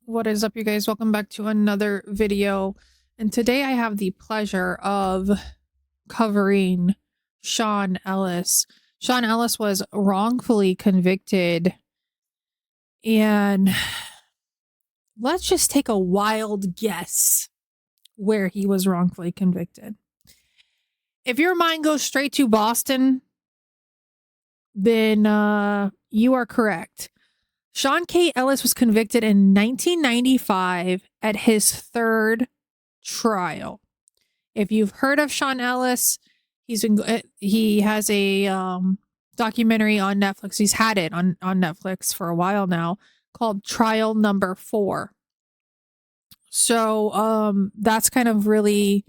What is up, you guys? Welcome back to another video. And today I have the pleasure of covering Sean Ellis. Sean Ellis was wrongfully convicted. And let's just take a wild guess where he was wrongfully convicted. If your mind goes straight to Boston, then you are correct. Sean K. Ellis was convicted in 1995 at his third trial. If you've heard of Sean Ellis, he has a documentary on Netflix. He's had it on Netflix for a while now, called Trial Number 4. So that's kind of really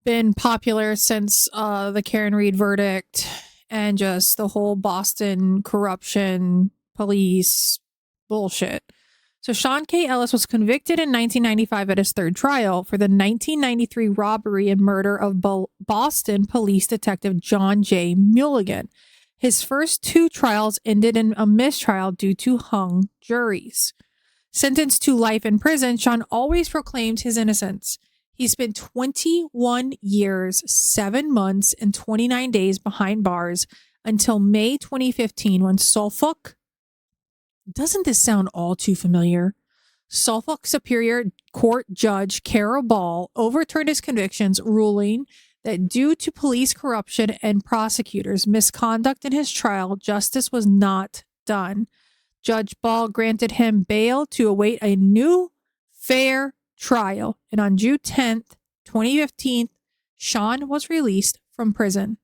been popular since the Karen Reed verdict and just the whole Boston corruption police bullshit. So Sean K. Ellis was convicted in 1995 at his third trial for the 1993 robbery and murder of Boston police detective John J. Mulligan. His first two trials ended in a mistrial due to hung juries. Sentenced to life in prison, Sean always proclaimed his innocence. He spent 21 years, 7 months, and 29 days behind bars until May 2015 when Suffolk... Doesn't this sound all too familiar? Suffolk Superior Court Judge Carol Ball overturned his convictions, ruling that due to police corruption and prosecutors' misconduct in his trial, justice was not done. Judge Ball granted him bail to await a new fair trial, and on June 10th, 2015, Sean was released from prison.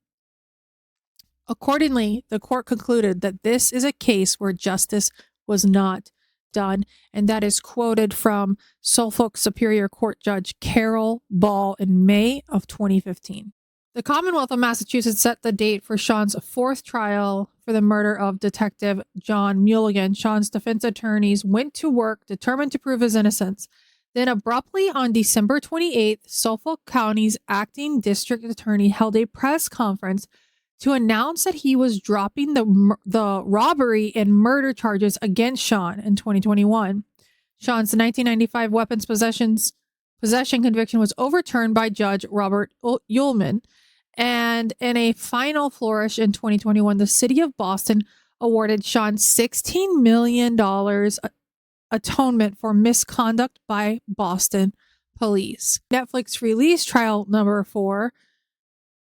Accordingly, the court concluded that this is a case where justice was not done, and that is quoted from Suffolk Superior Court Judge Carol Ball in May of 2015. The Commonwealth of Massachusetts set the date for Sean's fourth trial for the murder of Detective John Mulligan. Sean's defense attorneys went to work determined to prove his innocence. Then abruptly on December 28th, Suffolk County's acting district attorney held a press conference to announce that he was dropping the robbery and murder charges against Sean in 2021. Sean's 1995 weapons possession conviction was overturned by Judge Robert Ullman. And in a final flourish in 2021, the city of Boston awarded Sean $16 million atonement for misconduct by Boston police. Netflix released Trial Number 4,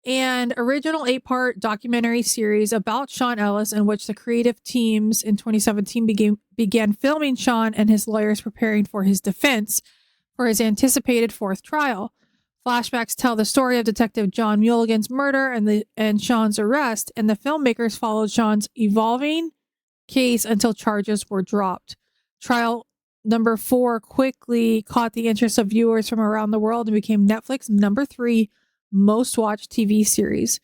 an original 8-part documentary series about Sean Ellis, in which the creative teams in 2017 began filming Sean and his lawyers preparing for his defense for his anticipated fourth trial. Flashbacks tell the story of Detective John Mulligan's murder and Sean's arrest, and the filmmakers followed Sean's evolving case until charges were dropped. Trial Number 4 quickly caught the interest of viewers from around the world and became Netflix's number 3 most watched TV series.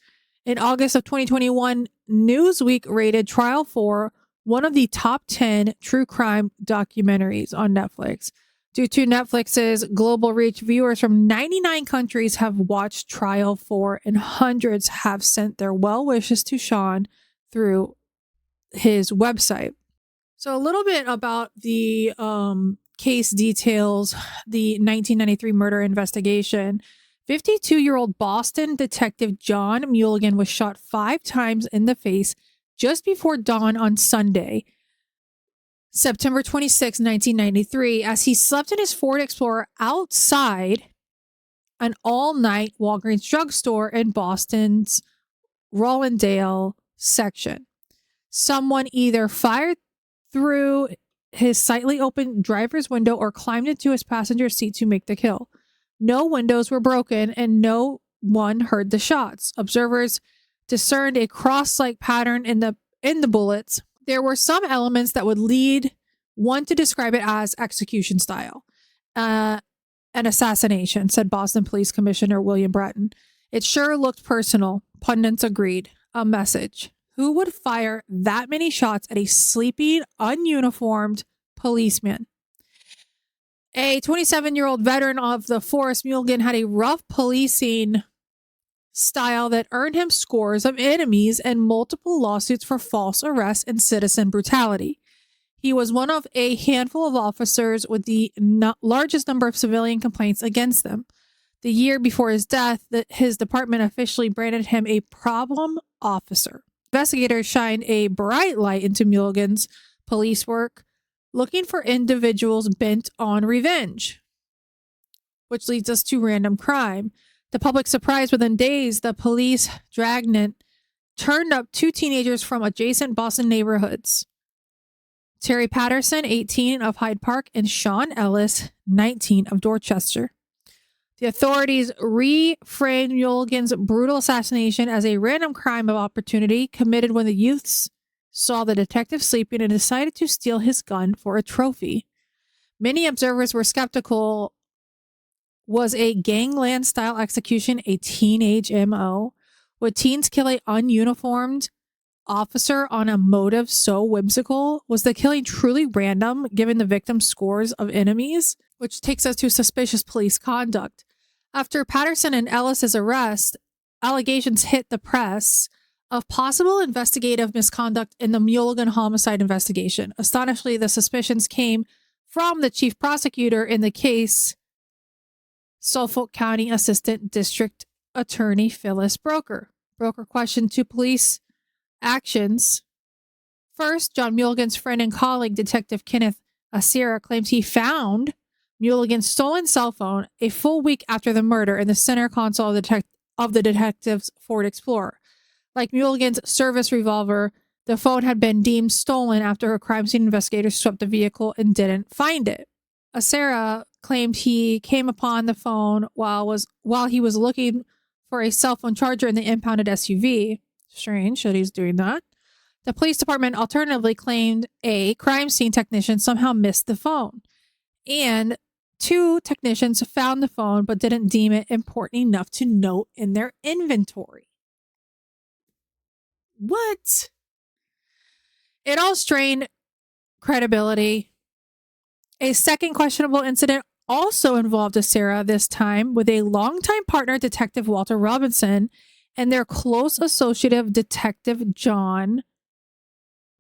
In August of 2021, Newsweek rated Trial 4 one of the top 10 true crime documentaries on Netflix. Due to Netflix's global reach, viewers from 99 countries have watched Trial 4, and hundreds have sent their well wishes to Sean through his website. So a little bit about the case details, the 1993 murder investigation. 52-year-old Boston detective John Mulligan was shot 5 times in the face just before dawn on Sunday, September 26, 1993, as he slept in his Ford Explorer outside an all-night Walgreens drugstore in Boston's Rollindale section. Someone either fired through his slightly open driver's window or climbed into his passenger seat to make the kill. No windows were broken and no one heard the shots. Observers discerned a cross-like pattern in the bullets. There were some elements that would lead one to describe it as execution style. An assassination, said Boston Police Commissioner William Bratton. It sure looked personal, pundits agreed. A message. Who would fire that many shots at a sleeping, ununiformed policeman? A 27-year-old veteran of the force, Mulligan had a rough policing style that earned him scores of enemies and multiple lawsuits for false arrest and citizen brutality. He was one of a handful of officers with the largest number of civilian complaints against them. The year before his death, his department officially branded him a problem officer. Investigators shined a bright light into Mulligan's police work, looking for individuals bent on revenge, which leads us to random crime. To public surprise, within days, the police dragnet turned up 2 teenagers from adjacent Boston neighborhoods. Terry Patterson, 18, of Hyde Park, and Sean Ellis, 19, of Dorchester. The authorities reframed Mulligan's brutal assassination as a random crime of opportunity committed when the youths saw the detective sleeping and decided to steal his gun for a trophy. Many observers were skeptical. Was a gangland-style execution a teenage MO? Would teens kill a ununiformed officer on a motive so whimsical? Was the killing truly random given the victim's scores of enemies? Which takes us to suspicious police conduct. After Patterson and Ellis's arrest, allegations hit the press of possible investigative misconduct in the Mulligan homicide investigation. Astonishingly, the suspicions came from the chief prosecutor in the case, Suffolk County Assistant District Attorney Phyllis Broker. Broker questioned 2 police actions. First, John Mulligan's friend and colleague, Detective Kenneth Acera, claims he found Mulligan's stolen cell phone a full week after the murder in the center console of the detective's Ford Explorer. Like Mulligan's service revolver, the phone had been deemed stolen after a crime scene investigator swept the vehicle and didn't find it. Acera claimed he came upon the phone while he was looking for a cell phone charger in the impounded SUV. Strange that he's doing that. The police department alternatively claimed a crime scene technician somehow missed the phone. And 2 technicians found the phone but didn't deem it important enough to note in their inventory. What? It all strained credibility. A second questionable incident also involved Acera, this time with a longtime partner, Detective Walter Robinson, and their close associate, Detective John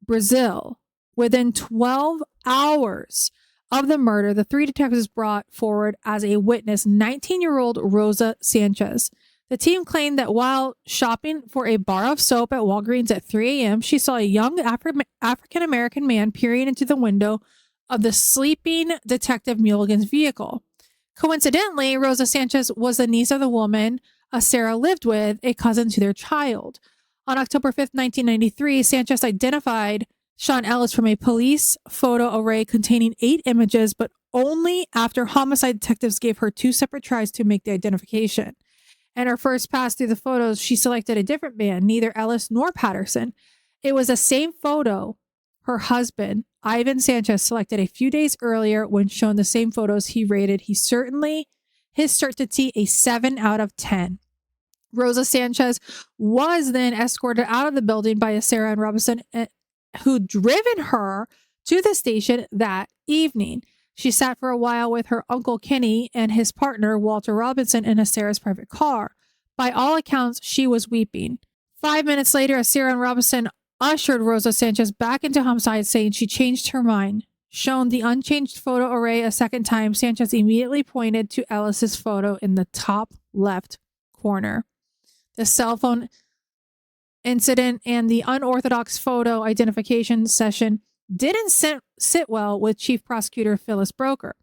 Brazil. Within 12 hours of the murder, the 3 detectives brought forward as a witness 19-year-old Rosa Sanchez. The team claimed that while shopping for a bar of soap at Walgreens at 3 a.m., she saw a young African-American man peering into the window of the sleeping Detective Mulligan's vehicle. Coincidentally, Rosa Sanchez was the niece of the woman Acera lived with, a cousin to their child. On October 5th, 1993, Sanchez identified Sean Ellis from a police photo array containing 8 images, but only after homicide detectives gave her 2 separate tries to make the identification. And her first pass through the photos, she selected a different man, neither Ellis nor Patterson. It was the same photo her husband, Ivan Sanchez, selected a few days earlier when shown the same photos he rated his certainty a 7 out of 10. Rosa Sanchez was then escorted out of the building by Acera and Robinson, who'd driven her to the station that evening. She sat for a while with her uncle Kenny and his partner Walter Robinson in Acera's private car. By all accounts, she was weeping. 5 minutes later, Acera and Robinson ushered Rosa Sanchez back into homicide, saying she changed her mind. Shown the unchanged photo array a second time, Sanchez immediately pointed to Ellis's photo in the top left corner. The cell phone incident and the unorthodox photo identification session didn't sit well with Chief Prosecutor Phyllis Broker.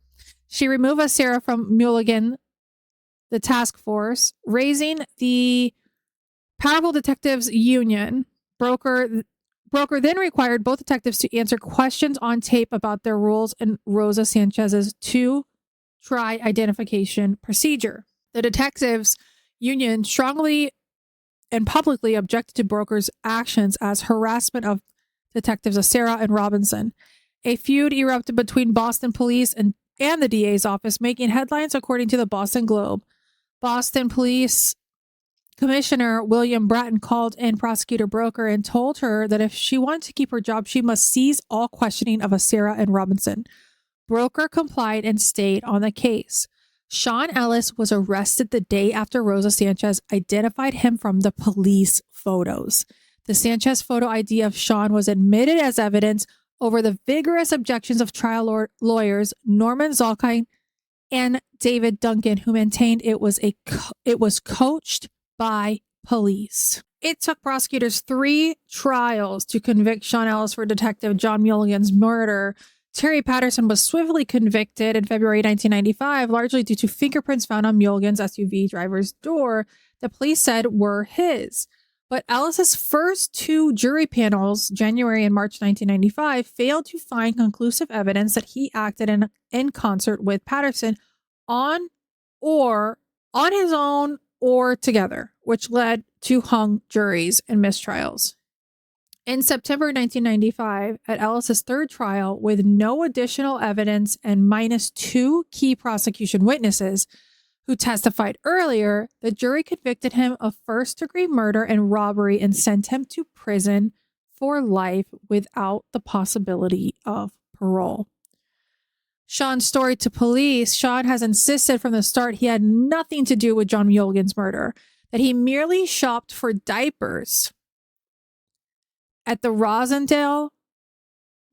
She removed Acera from Mulligan, the task force, raising the powerful detectives union. Broker then required both detectives to answer questions on tape about their roles in Rosa Sanchez's 2-try identification procedure. The detectives union strongly and publicly objected to Broker's actions as harassment of Detectives Acera and Robinson. A feud erupted between Boston police and the DA's office, making headlines according to the Boston Globe. Boston Police Commissioner William Bratton called in Prosecutor Broker and told her that if she wanted to keep her job, she must cease all questioning of Acera and Robinson. Broker complied and stayed on the case. Sean Ellis was arrested the day after Rosa Sanchez identified him from the police photos. The Sanchez photo ID of Sean was admitted as evidence over the vigorous objections of trial lawyers Norman Zalkine and David Duncan, who maintained it was coached by police. It took prosecutors 3 trials to convict Sean Ellis for Detective John Mulligan's murder. Terry Patterson was swiftly convicted in February 1995, largely due to fingerprints found on Mulligan's SUV driver's door that police said were his. But Ellis's first 2 jury panels, January and March 1995, failed to find conclusive evidence that he acted in concert with Patterson on his own or together, which led to hung juries and mistrials. In September 1995, at Ellis's 3rd trial, with no additional evidence and minus 2 key prosecution witnesses who testified earlier, the jury convicted him of first-degree murder and robbery and sent him to prison for life without the possibility of parole. Sean's story to police: Sean has insisted from the start he had nothing to do with John Mulligan's murder, that he merely shopped for diapers at the Rosendale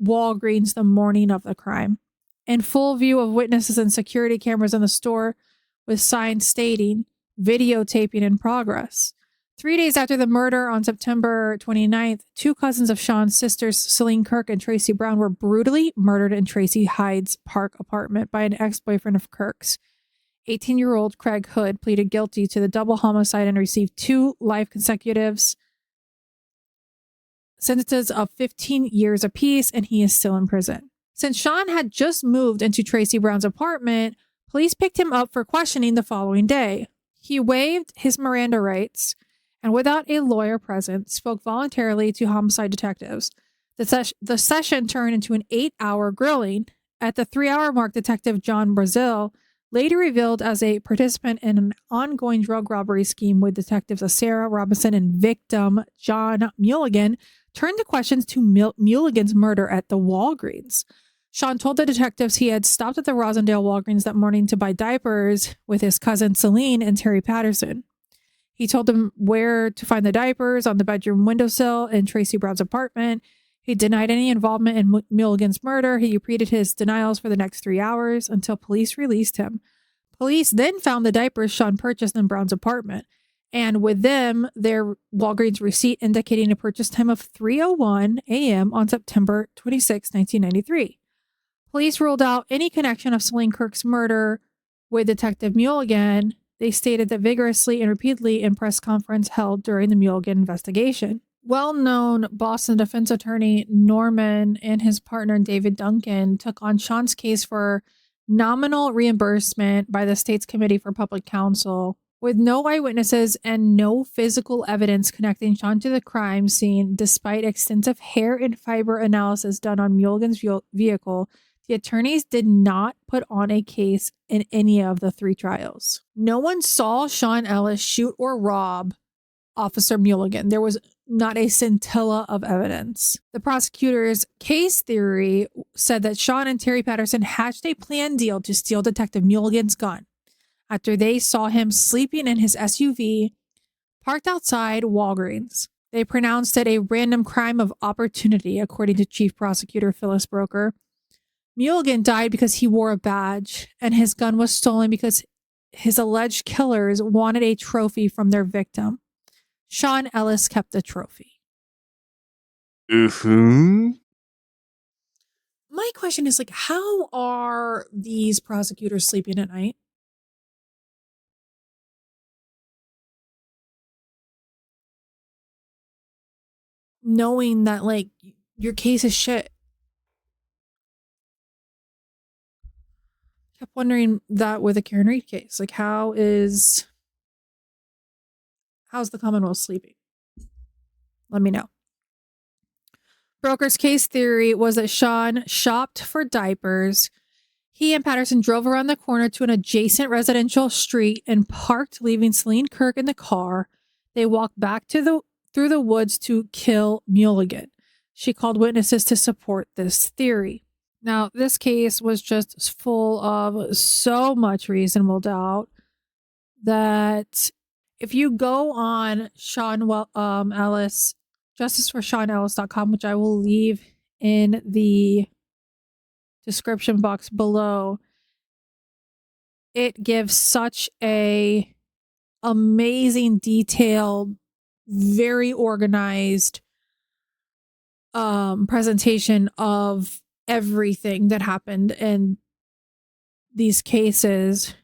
Walgreens the morning of the crime, in full view of witnesses and security cameras in the store, with signs stating videotaping in progress. 3 days after the murder, on September 29th, 2 cousins of Sean's sisters, Celine Kirk and Tracy Brown, were brutally murdered in Tracy Hyde's Park apartment by an ex-boyfriend of Kirk's. 18-year-old Craig Hood pleaded guilty to the double homicide and received 2 life consecutives, sentences of 15 years apiece, and he is still in prison. Since Sean had just moved into Tracy Brown's apartment, police picked him up for questioning the following day. He waived his Miranda rights and, without a lawyer present, spoke voluntarily to homicide detectives. The session turned into an 8-hour grilling. At the 3-hour mark, Detective John Brazil, later revealed as a participant in an ongoing drug robbery scheme with detectives Sarah Robinson and victim John Mulligan, turned the questions to Mulligan's murder at the Walgreens. Sean told the detectives he had stopped at the Rosendale Walgreens that morning to buy diapers with his cousin Celine and Terry Patterson. He told them where to find the diapers: on the bedroom windowsill in Tracy Brown's apartment. He denied any involvement in Mulligan's murder. He repeated his denials for the next 3 hours until police released him. Police then found the diapers Sean purchased in Brown's apartment, and with them, their Walgreens receipt indicating a purchase time of 3:01 a.m. on September 26, 1993. Police ruled out any connection of Celine Kirk's murder with Detective Mulligan. They stated that vigorously and repeatedly in press conference held during the Mulligan investigation. Well-known Boston defense attorney Norman and his partner David Duncan took on Sean's case for nominal reimbursement by the state's Committee for Public Counsel. With no eyewitnesses and no physical evidence connecting Sean to the crime scene, despite extensive hair and fiber analysis done on Mulligan's vehicle, the attorneys did not put on a case in any of the 3 trials. No one saw Sean Ellis shoot or rob Officer Mulligan. There was not a scintilla of evidence. The prosecutor's case theory said that Sean and Terry Patterson hatched a planned deal to steal Detective Mulligan's gun after they saw him sleeping in his SUV parked outside Walgreens. They pronounced it a random crime of opportunity, according to Chief Prosecutor Phyllis Broker. Mulligan died because he wore a badge, and his gun was stolen because his alleged killers wanted a trophy from their victim. Sean Ellis kept the trophy. Mm-hmm. My question is, how are these prosecutors sleeping at night? Knowing that, your case is shit. Kept wondering that with the Karen Reed case. How's the Commonwealth sleeping? Let me know. Broker's case theory was that Sean shopped for diapers. He and Patterson drove around the corner to an adjacent residential street and parked, leaving Celine Kirk in the car. They walked back through the woods to kill Mulligan. She called witnesses to support this theory. Now, this case was just full of so much reasonable doubt that if you go on Sean Ellis, justiceforseanellis.com, which I will leave in the description box below. It gives such a amazing, detailed, very organized presentation of everything that happened in these cases.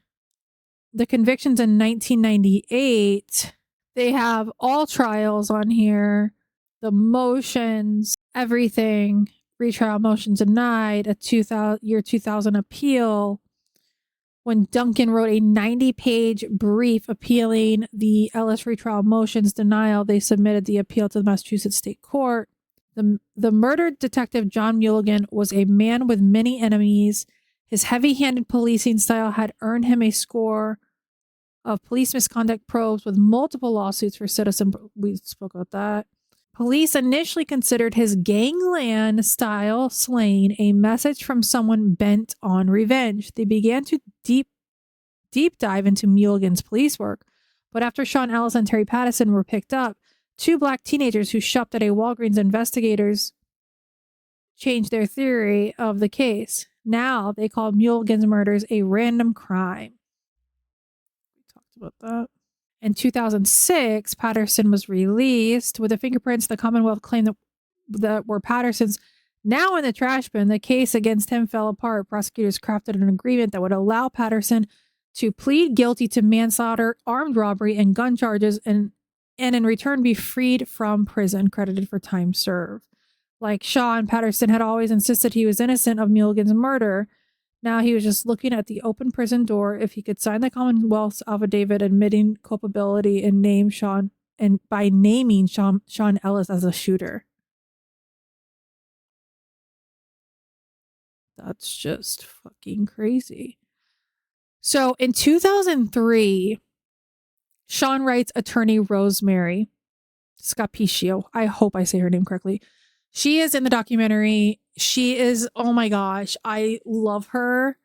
The convictions in 1998, they have all trials on here, the motions, everything, retrial motion denied, a 2000 appeal. When Duncan wrote a 90-page brief appealing the Ellis retrial motions denial, they submitted the appeal to the Massachusetts State Court. The murdered detective John Mulligan was a man with many enemies. His heavy-handed policing style had earned him a score of police misconduct probes with multiple lawsuits for citizen. We spoke about that. Police initially considered his gangland-style slaying a message from someone bent on revenge. They began to deep dive into Mulligan's police work, but after Sean Ellis and Terry Patterson were picked up, two black teenagers who shopped at a Walgreens, investigators changed their theory of the case. Now they called Mulligan's murders a random crime. We talked about that. In 2006, Patterson was released. With the fingerprints the Commonwealth claimed that were Patterson's now in the trash bin. The case against him fell apart. Prosecutors crafted an agreement that would allow Patterson to plead guilty to manslaughter, armed robbery, and gun charges, and in return be freed from prison, credited for time served. Like Sean, Patterson had always insisted he was innocent of Mulligan's murder. Now he was just looking at the open prison door if he could sign the Commonwealth's affidavit admitting culpability and by naming Sean Ellis as a shooter. That's just fucking crazy. So in 2003, Sean Wright's attorney, Rosemary Scapicio, I hope I say her name correctly. She is in the documentary. She is, oh my gosh, I love her.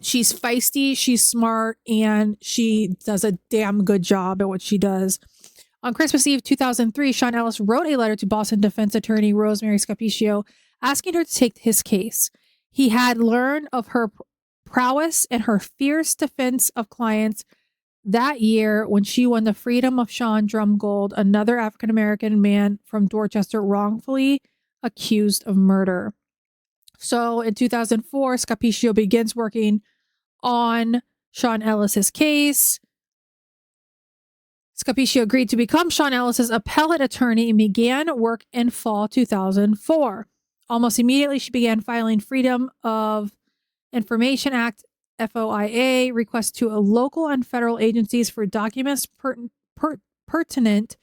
She's feisty, she's smart, and she does a damn good job at what she does. On Christmas Eve 2003, Sean Ellis wrote a letter to Boston defense attorney Rosemary Scapicio asking her to take his case. He had learned of her prowess and her fierce defense of clients that year when she won the freedom of Sean Drumgold, another African-American man from Dorchester wrongfully accused of murder. So in 2004, Scapicio begins working on Sean Ellis's case. Scapicio agreed to become Sean Ellis's appellate attorney and began work in fall 2004. Almost immediately, she began filing Freedom of Information Act FOIA requests to local and federal agencies for documents pertinent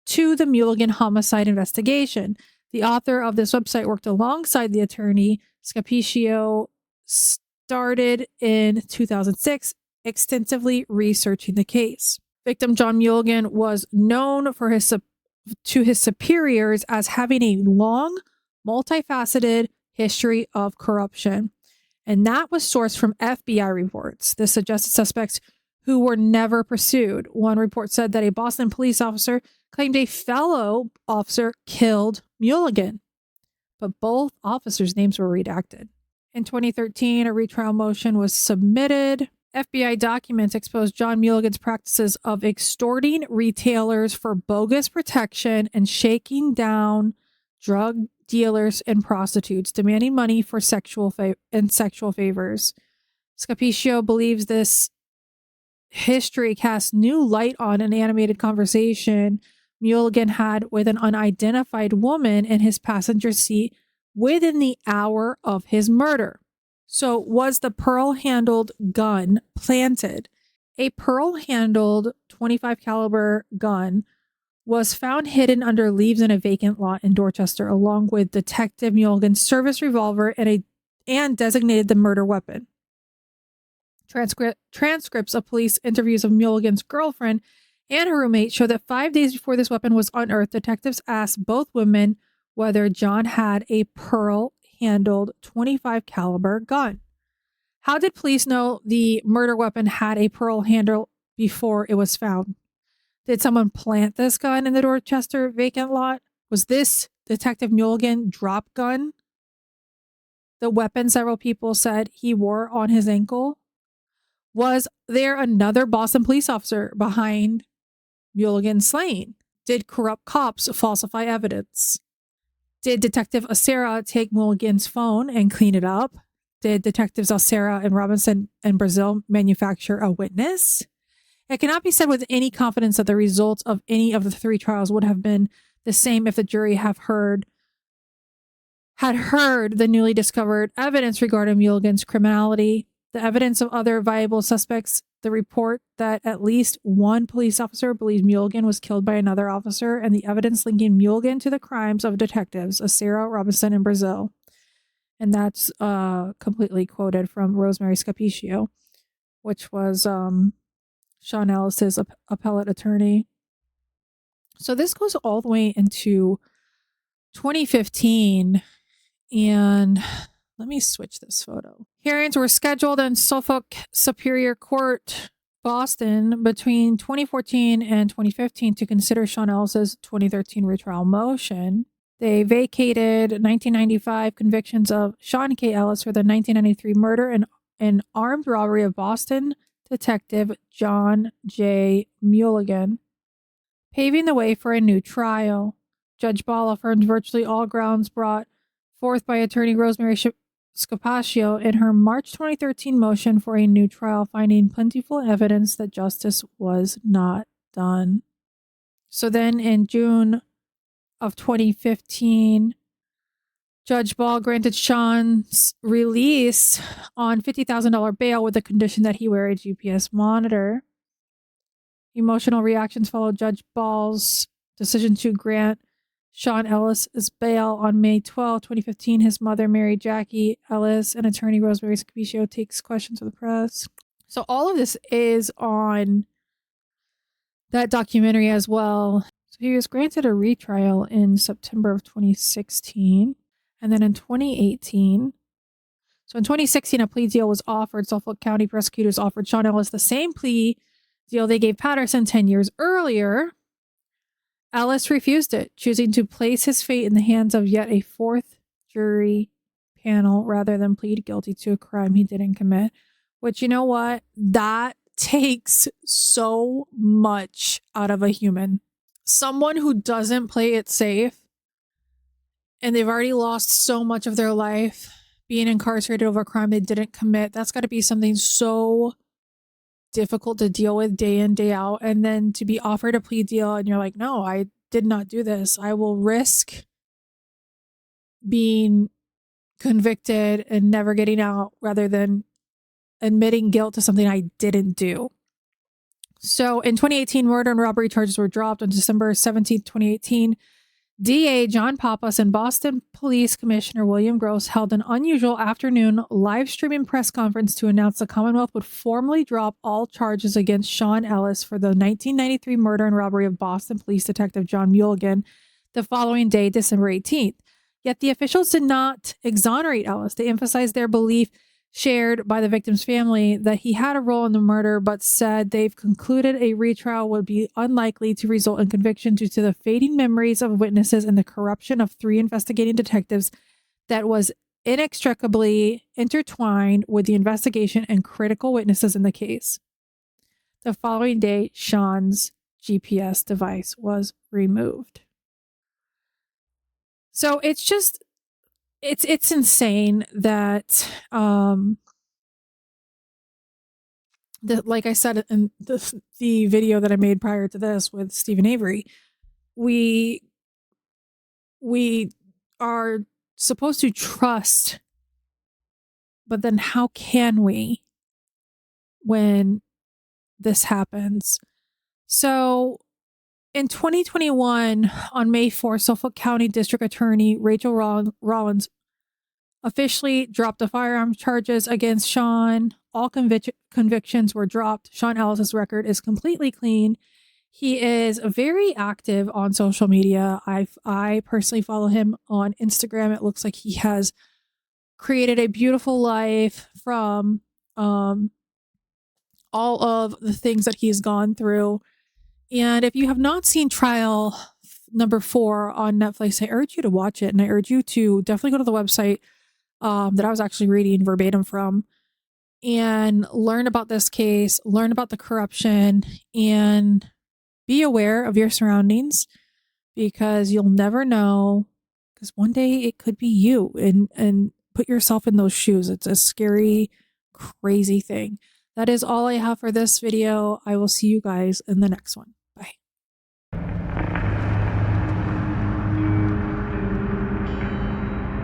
to the Mulligan homicide investigation. The author of this website worked alongside the attorney. Scapicio started in 2006, extensively researching the case. Victim John Mulligan was known for to his superiors as having a long, multifaceted history of corruption. And that was sourced from FBI reports. This suggested suspects who were never pursued. One report said that a Boston police officer claimed a fellow officer killed Mulligan, but both officers' names were redacted. In 2013, a retrial motion was submitted. FBI documents exposed John Mulligan's practices of extorting retailers for bogus protection and shaking down drug dealers and prostitutes, demanding money for sexual favors. Scapicio believes this history casts new light on an animated conversation Mulligan had with an unidentified woman in his passenger seat within the hour of his murder. So, was the pearl-handled gun planted? A pearl-handled .25 caliber gun was found hidden under leaves in a vacant lot in Dorchester, along with Detective Mulligan's service revolver and designated the murder weapon. Transcripts of police interviews of Mulligan's girlfriend and her roommate show that 5 days before this weapon was unearthed, detectives asked both women whether John had a pearl-handled .25 caliber gun. How did police know the murder weapon had a pearl handle before it was found? Did someone plant this gun in the Dorchester vacant lot? Was this Detective Mulligan drop gun, the weapon several people said he wore on his ankle? Was there another Boston police officer behind Mulligan's slaying? Did corrupt cops falsify evidence? Did Detective Acera take Mulligan's phone and clean it up? Did Detectives Acera and Robinson and Brazil manufacture a witness? It cannot be said with any confidence that the results of any of the three trials would have been the same if the jury had heard the newly discovered evidence regarding Mulligan's criminality, the evidence of other viable suspects, the report that at least one police officer believes Mulligan was killed by another officer, and the evidence linking Mulligan to the crimes of detectives Acera, Robinson, and Brazil. And that's completely quoted from Rosemary Scapicio, which was Sean Ellis's appellate attorney. So this goes all the way into 2015, and let me switch this photo. Hearings were scheduled in Suffolk Superior Court, Boston, between 2014 and 2015 to consider Sean Ellis's 2013 retrial motion. They vacated 1995 convictions of Sean K. Ellis for the 1993 murder and armed robbery of Boston Detective John J. Mulligan, paving the way for a new trial. Judge Ball affirmed virtually all grounds brought forth by attorney Rosemary Scapicio in her March 2013 motion for a new trial, finding plentiful evidence that justice was not done. So then in June of 2015, Judge Ball granted Sean's release on $50,000 bail with the condition that he wear a GPS monitor. Emotional reactions followed Judge Ball's decision to grant Sean Ellis' bail on May 12, 2015. His mother, Mary Jackie Ellis, and attorney Rosemary Scapicio takes questions of the press. So all of this is on that documentary as well. So he was granted a retrial in September of 2016. And then in 2018, so in 2016, a plea deal was offered. Suffolk County prosecutors offered Sean Ellis the same plea deal they gave Patterson 10 years earlier. Ellis refused it, choosing to place his fate in the hands of yet a fourth jury panel rather than plead guilty to a crime he didn't commit. Which, you know what? That takes so much out of a human. Someone who doesn't play it safe and they've already lost so much of their life being incarcerated over a crime they didn't commit, that's got to be something so difficult to deal with day in, day out. And then to be offered a plea deal and you're like, no, I did not do this. I will risk being convicted and never getting out rather than admitting guilt to something I didn't do. So in 2018, murder and robbery charges were dropped. On December 17th, 2018, DA John Pappas and Boston Police Commissioner William Gross held an unusual afternoon live streaming press conference to announce the Commonwealth would formally drop all charges against Sean Ellis for the 1993 murder and robbery of Boston Police Detective John Mulligan the following day, December 18th. Yet the officials did not exonerate Ellis. They emphasized their belief, shared by the victim's family, that he had a role in the murder, but said they've concluded a retrial would be unlikely to result in conviction due to the fading memories of witnesses and the corruption of three investigating detectives that was inextricably intertwined with the investigation and critical witnesses in the case. The following day, Sean's GPS device was removed. So it's just, it's insane that, like I said in the video that I made prior to this with Stephen Avery, we are supposed to trust, but then how can we when this happens? So in 2021, on May 4th, Suffolk County District Attorney Rachel Rollins officially dropped the firearm charges against Sean. All convictions were dropped. Sean Ellis' record is completely clean. He is very active on social media. I personally follow him on Instagram. It looks like he has created a beautiful life from all of the things that he's gone through. And if you have not seen trial number 4 on Netflix. I urge you to watch it, and I urge you to definitely go to the website that I was actually reading verbatim from and learn about this case, learn about the corruption, and be aware of your surroundings, because you'll never know, because one day it could be you, and put yourself in those shoes. It's a scary, crazy thing. That is all I have for this video. I will see you guys in the next one.